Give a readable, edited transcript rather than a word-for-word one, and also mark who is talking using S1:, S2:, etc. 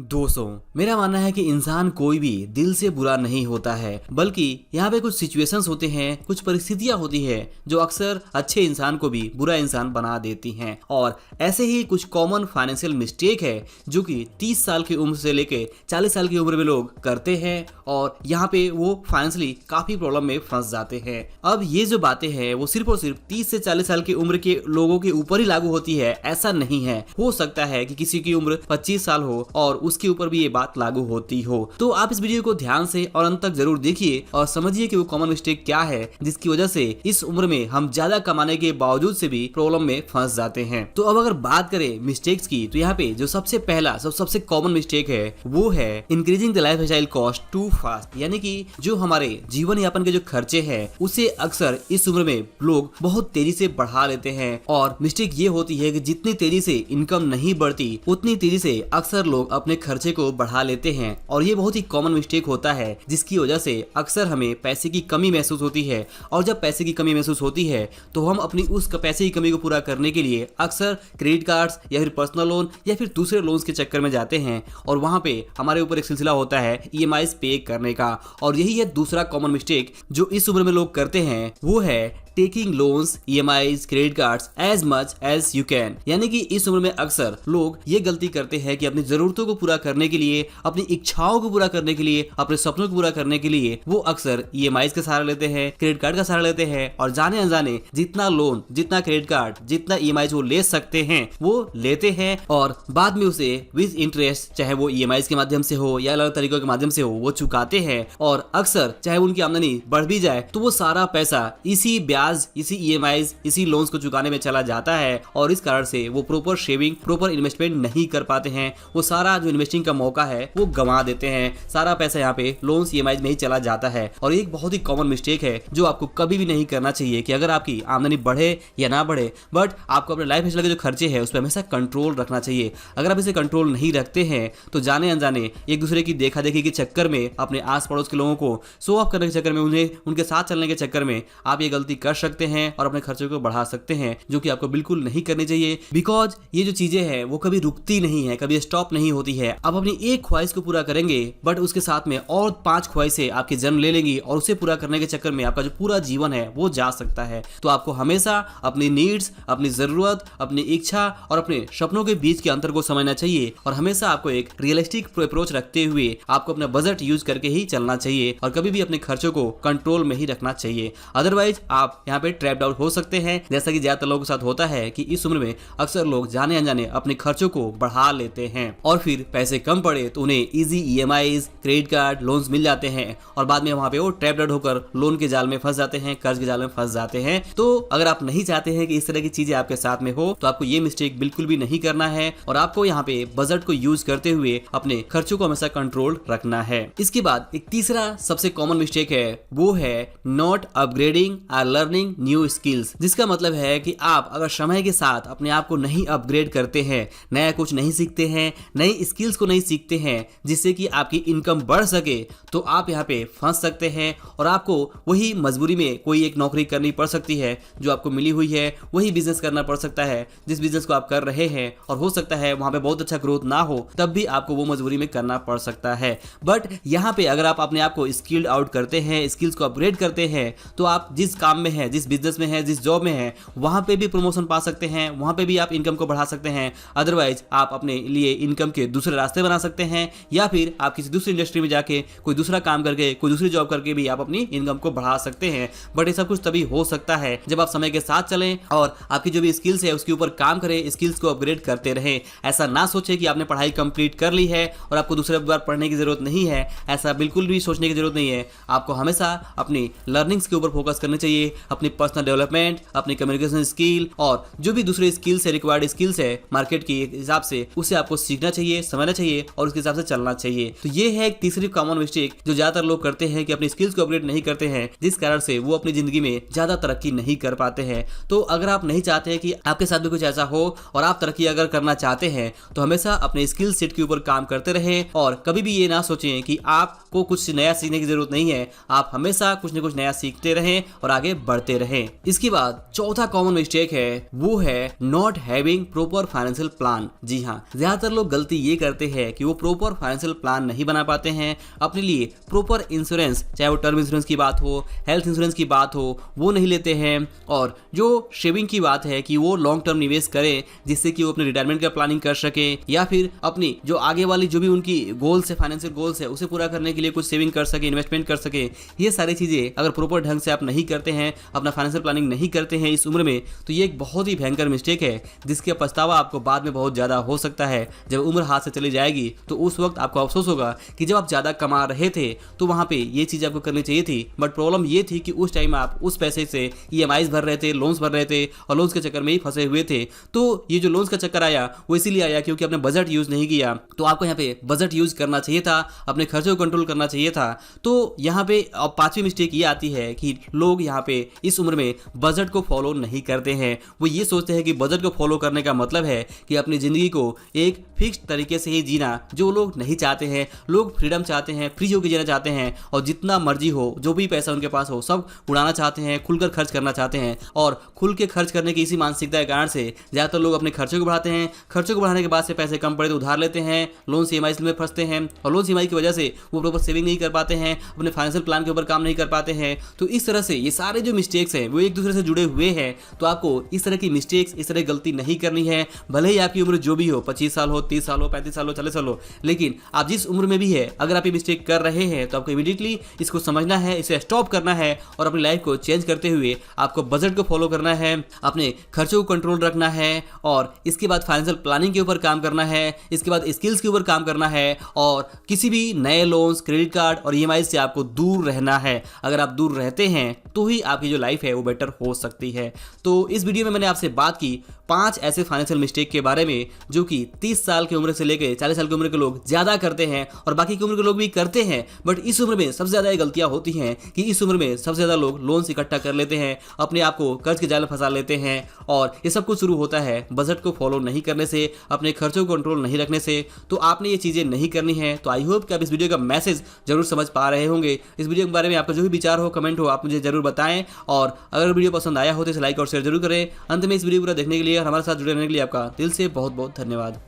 S1: दोस्तों, मेरा मानना है कि इंसान कोई भी दिल से बुरा नहीं होता है, बल्कि यहाँ पे कुछ सिचुएशंस होते हैं, कुछ परिस्थितियां होती है जो अक्सर अच्छे इंसान को भी बुरा इंसान बना देती हैं। और ऐसे ही कुछ कॉमन फाइनेंशियल मिस्टेक है जो कि 30 साल की उम्र से लेके 40 साल की उम्र में लोग करते हैं और यहाँ पे वो फाइनेंशियली काफी प्रॉब्लम में फंस जाते हैं। अब ये जो बातें हैं वो सिर्फ और सिर्फ 30 से 40 साल की उम्र के लोगों के ऊपर ही लागू होती है, ऐसा नहीं है। हो सकता है कि किसी की उम्र 25 साल हो और उसके ऊपर भी ये बात लागू होती हो। तो आप इस वीडियो को ध्यान से और अंत तक जरूर देखिए और समझिए कि वो कॉमन मिस्टेक क्या है जिसकी वजह से इस उम्र में हम ज्यादा कमाने के बावजूद से भी प्रॉब्लम में फंस जाते हैं। तो अब अगर बात करें मिस्टेक्स की, तो यहाँ पे जो सबसे पहला सबसे कॉमन मिस्टेक है वो है increasing the lifestyle cost too fast, यानी कि जो हमारे जीवन यापन के जो खर्चे हैं उसे अक्सर इस उम्र में लोग बहुत तेजी से बढ़ा लेते हैं। और मिस्टेक ये होती है कि जितनी तेजी से इनकम नहीं बढ़ती उतनी तेजी से अक्सर लोग अपने खर्चे को बढ़ा लेते हैं। और ये बहुत ही कॉमन मिस्टेक होता है जिसकी वजह से अक्सर हमें पैसे की कमी महसूस होती है। और जब पैसे की कमी महसूस होती है तो हम अपनी उस पैसे की कमी को पूरा करने के लिए अक्सर क्रेडिट कार्ड्स या फिर पर्सनल लोन या फिर दूसरे लोन्स के चक्कर में जाते हैं और वहां पे हमारे ऊपर एक सिलसिला होता है ईएमआई पे करने का। और यही है दूसरा कॉमन मिस्टेक जो इस उम्र में लोग करते हैं, वो है taking loans, EMIs, credit cards as much as you can. यानी कि इस उम्र में अक्सर लोग ये गलती करते हैं कि अपनी जरूरतों को पूरा करने के लिए, अपनी इच्छाओं को पूरा करने के लिए, अपने सपनों को पूरा करने के लिए वो अक्सर ईएमआईज का सहारा लेते हैं, क्रेडिट कार्ड का सहारा लेते हैं और जाने अनजाने जितना लोन, जितना क्रेडिट कार्ड, जितना ईएमआईज वो ले सकते हैं वो लेते हैं और बाद में उसे विद इंटरेस्ट, चाहे वो ईएमआईज के माध्यम से हो या अलग तरीकों के माध्यम से हो, वो चुकाते हैं। और अक्सर चाहे उनकी आमदनी बढ़ भी जाए तो वो सारा पैसा इसी इसी ईएमआईज, इसी लोन्स को चुकाने में चला जाता है और इस कारण से वो प्रॉपर शेविंग, प्रॉपर इन्वेस्टमेंट नहीं कर पाते हैं। वो सारा जो इन्वेस्टिंग का मौका है वो गंवा देते हैं। सारा पैसा यहाँ पे लोन्स, ईएमआईज में ही चला जाता है। और एक बहुत ही कॉमन मिस्टेक है जो आपको कभी भी नहीं करना चाहिए कि अगर आपकी आमदनी बढ़े या ना बढ़े, बट आपको अपने लाइफ स्टाइल के जो खर्चे हैं उस पर हमेशा कंट्रोल रखना चाहिए। अगर आप इसे कंट्रोल नहीं रखते हैं तो जाने अनजाने एक दूसरे की देखा देखी के चक्कर में, अपने आस पड़ोस के लोगों को शो ऑफ करने के चक्कर में, उन्हें उनके साथ चलने के चक्कर में आप ये गलती कर सकते हैं और अपने खर्चों को बढ़ा सकते हैं, जो कि आपको बिल्कुल नहीं करनी चाहिए। बिकॉज ये जो चीजें हैं वो कभी रुकती नहीं है, कभी स्टॉप नहीं होती है। आप अपनी एक ख्वाहिश को पूरा करेंगे बट उसके साथ में और 5 ख्वाहिशें आपके जन्म ले लेंगी और उसे पूरा करने के चक्कर में आपका जो पूरा जीवन है वो जा सकता है। तो आपको हमेशा अपनी नीड्स, अपनी जरूरत, अपनी इच्छा और अपने सपनों के बीच के अंतर को समझना चाहिए और हमेशा आपको एक रियलिस्टिक अप्रोच रखते हुए आपको अपना बजट यूज करके ही चलना चाहिए और कभी भी अपने खर्चों को कंट्रोल में ही रखना चाहिए। अदरवाइज आप यहाँ पे ट्रैप्ड आउट हो सकते हैं, जैसा कि ज्यादातर लोगों के साथ होता है कि इस उम्र में अक्सर लोग जाने अनजाने अपने खर्चों को बढ़ा लेते हैं और फिर पैसे कम पड़े तो उन्हें easy EMIs, credit card, loans मिल जाते हैं और बाद में वहां पे वो ट्रैप्ड आउट होकर लोन के जाल में फंस जाते हैं, कर्ज के जाल में फंस जाते हैं। तो अगर आप नहीं चाहते हैं कि इस तरह की चीजें आपके साथ में हो तो आपको ये मिस्टेक बिल्कुल भी नहीं करना है और आपको यहाँ पे बजट को यूज करते हुए अपने खर्चों को हमेशा कंट्रोल रखना है। इसके बाद एक तीसरा सबसे कॉमन मिस्टेक है वो है नॉट अपग्रेडिंग और लर्निंग न्यू स्किल्स, जिसका मतलब है कि आप अगर समय के साथ अपने आप को नहीं अपग्रेड करते हैं, नया कुछ नहीं सीखते हैं, नई स्किल्स को नहीं सीखते हैं जिससे कि आपकी इनकम बढ़ सके, तो आप यहाँ पे फंस सकते हैं और आपको वही मजबूरी में कोई एक नौकरी करनी पड़ सकती है जो आपको मिली हुई है, वही बिजनेस करना पड़ सकता है जिस बिजनेस को आप कर रहे हैं और हो सकता है वहां पे बहुत अच्छा ग्रोथ ना हो तब भी आपको वो मजबूरी में करना पड़ सकता है। बट यहाँ पे अगर आप अपने आप को स्किल्ड आउट करते हैं, स्किल्स को अपग्रेड करते हैं, तो आप जिस काम में है, जिस बिजनेस में है, जिस जॉब में है, वहां पे भी प्रमोशन पा सकते हैं, वहां पे भी आप इनकम को बढ़ा सकते हैं। अदरवाइज आप अपने लिए इनकम के दूसरे रास्ते बना सकते हैं या फिर आप किसी दूसरी इंडस्ट्री में जाके कोई दूसरा काम करके, कोई दूसरी जॉब करके भी आप अपनी इनकम को बढ़ा सकते हैं। बट ये सब कुछ तभी हो सकता है जब आप समय के साथ चलें और आपकी जो भी स्किल्स है उसके ऊपर काम करें, स्किल्स को अपग्रेड करते रहें। ऐसा ना सोचे कि आपने पढ़ाई कंप्लीट कर ली है और आपको दूसरे बार पढ़ने की जरूरत नहीं है, ऐसा बिल्कुल भी सोचने की जरूरत नहीं है। आपको हमेशा अपनी लर्निंग्स के ऊपर फोकस करनी चाहिए, अपनी पर्सनल डेवलपमेंट, अपनी कम्युनिकेशन स्किल और जो भी दूसरे स्किल्स है, रिक्वायर्ड स्किल्स है मार्केट के हिसाब से, उसे आपको सीखना चाहिए, समझना चाहिए और उसके हिसाब से चलना चाहिए। तो ये है एक तीसरी कॉमन मिस्टेक जो ज्यादातर लोग करते हैं कि अपनी स्किल्स को अपग्रेड नहीं करते हैं, जिस कारण से वो अपनी जिंदगी में ज्यादा तरक्की नहीं कर पाते हैं। तो अगर आप नहीं चाहते हैं कि आपके साथ भी कुछ ऐसा हो और आप तरक्की अगर करना चाहते हैं तो हमेशा अपने स्किल सेट के ऊपर काम करते रहें और कभी भी ये ना सोचें कि आप आपको कुछ नया सीखने की जरूरत नहीं है, आप हमेशा कुछ न कुछ नया सीखते रहें और आगे बढ़ते रहें। इसके बाद चौथा कॉमन मिस्टेक है वो है not having proper financial plan. जी हाँ, ज्यादातर लोग गलती ये करते हैं कि वो प्रॉपर फाइनेंशियल प्लान नहीं बना पाते हैं, अपने लिए प्रॉपर इंश्योरेंस, चाहे वो टर्म इंश्योरेंस की बात हो, हेल्थ इंश्योरेंस की बात हो, वो नहीं लेते हैं। और जो सेविंग की बात है कि वो लॉन्ग टर्म निवेश करें जिससे कि वो अपने रिटायरमेंट का प्लानिंग कर सके, या फिर अपनी जो आगे वाली जो भी उनकी गोल्स है, फाइनेंशियल गोल्स है, उसे पूरा करने के लिए कुछ सेविंग कर सके, इन्वेस्टमेंट कर सके। ये सारी चीजें अगर प्रॉपर ढंग से आप नहीं करते हैं, अपना फाइनेंशियल प्लानिंग नहीं करते हैं इस उम्र में, तो ये एक बहुत ही भयंकर मिस्टेक है जिसका पछतावा आपको बाद में बहुत ज्यादा हो सकता है। जब उम्र हाथ से चली जाएगी तो उस वक्त आपको अफसोस होगा कि जब आप ज्यादा कमा रहे थे तो वहां पे ये चीज आपको करनी चाहिए थी, बट प्रॉब्लम ये थी कि उस टाइम आप उस पैसे से ईएमआईज भर रहे थे, लोन्स भर रहे थे और लोन्स के चक्कर में ही फंसे हुए थे। तो ये जो लोन्स का चक्कर आया वो इसीलिए आया क्योंकि आपने बजट यूज नहीं किया। तो आपको यहाँ पे बजट यूज करना चाहिए था, अपने खर्चों को कंट्रोल करना चाहिए था। तो यहाँ पे अब पांचवी मिस्टेक ये आती है कि लोग यहाँ पे इस उम्र में बजट को फॉलो नहीं करते हैं। वो ये सोचते हैं कि बजट को फॉलो करने का मतलब है कि अपनी जिंदगी को एक फिक्स तरीके से ही जीना, जो लोग नहीं चाहते हैं। लोग फ्रीडम चाहते हैं, फ्री होकर जीना चाहते हैं और जितना मर्जी हो, जो भी पैसा उनके पास हो, सब उड़ाना चाहते हैं, खुलकर खर्च करना चाहते हैं। और खुल के खर्च करने की इसी मानसिकता के कारण से ज्यादातर लोग अपने खर्चों को बढ़ाते हैं। खर्चों को बढ़ाने के बाद से पैसे कम पड़े तो उधार लेते हैं, लोन ईएमआई में फंसते हैं और लोन ईएमआई की वजह से वो प्रॉपर सेविंग नहीं कर पाते हैं, अपने फाइनेंशियल प्लान के ऊपर काम नहीं कर पाते हैं। तो इस तरह से ये सारे जो मिस्टेक्स हैं वो एक दूसरे से जुड़े हुए हैं। तो आपको इस तरह की मिस्टेक्स, इस तरह की गलती नहीं करनी है। भले ही आपकी उम्र जो भी हो, 25 साल हो, 30 साल हो, 35 साल हो, 40 साल हो, लेकिन आप जिस उम्र में भी है, अगर आप ये मिस्टेक कर रहे हैं तो आपको इमीडिएटली इसको समझना है, इसे स्टॉप करना है और अपनी लाइफ को चेंज करते हुए आपको बजट को फॉलो करना है, अपने खर्चों को कंट्रोल रखना है और इसके बाद फाइनेंशियल प्लानिंग के ऊपर काम करना है, इसके बाद स्किल्स के ऊपर काम करना है और किसी भी नए लोन्स, क्रेडिट कार्ड और ईएमआई से आपको दूर रहना है। अगर आप दूर रहते हैं तो ही आपकी जो लाइफ है वो बेटर हो सकती है। तो इस वीडियो में मैंने आपसे बात की 5 ऐसे फाइनेंशियल मिस्टेक के बारे में जो कि 30 साल की उम्र से लेकर 40 साल की उम्र के लोग ज्यादा करते हैं और बाकी की उम्र के लोग भी करते हैं। बट इस उम्र में सबसे ज्यादा ये गलतियां होती हैं कि इस उम्र में सबसे ज्यादा लोग लोन्स इकट्ठा कर लेते हैं, अपने आप को कर्ज के जाल में फंसा लेते हैं और ये सब कुछ शुरू होता है बजट को फॉलो नहीं करने से, अपने खर्चों को कंट्रोल नहीं रखने से। तो आपने ये चीजें नहीं करनी है। तो आई होप कि आप इस वीडियो का मैसेज जरूर समझ पा रहे होंगे। इस वीडियो के बारे में आपका जो भी विचार हो, कमेंट हो, आप मुझे जरूर बताएं और अगर वीडियो पसंद आया हो तो इसे लाइक और शेयर जरूर करें। अंत में इस वीडियो पूरा देखने के लिए और हमारे साथ जुड़े रहने के लिए आपका दिल से बहुत बहुत धन्यवाद।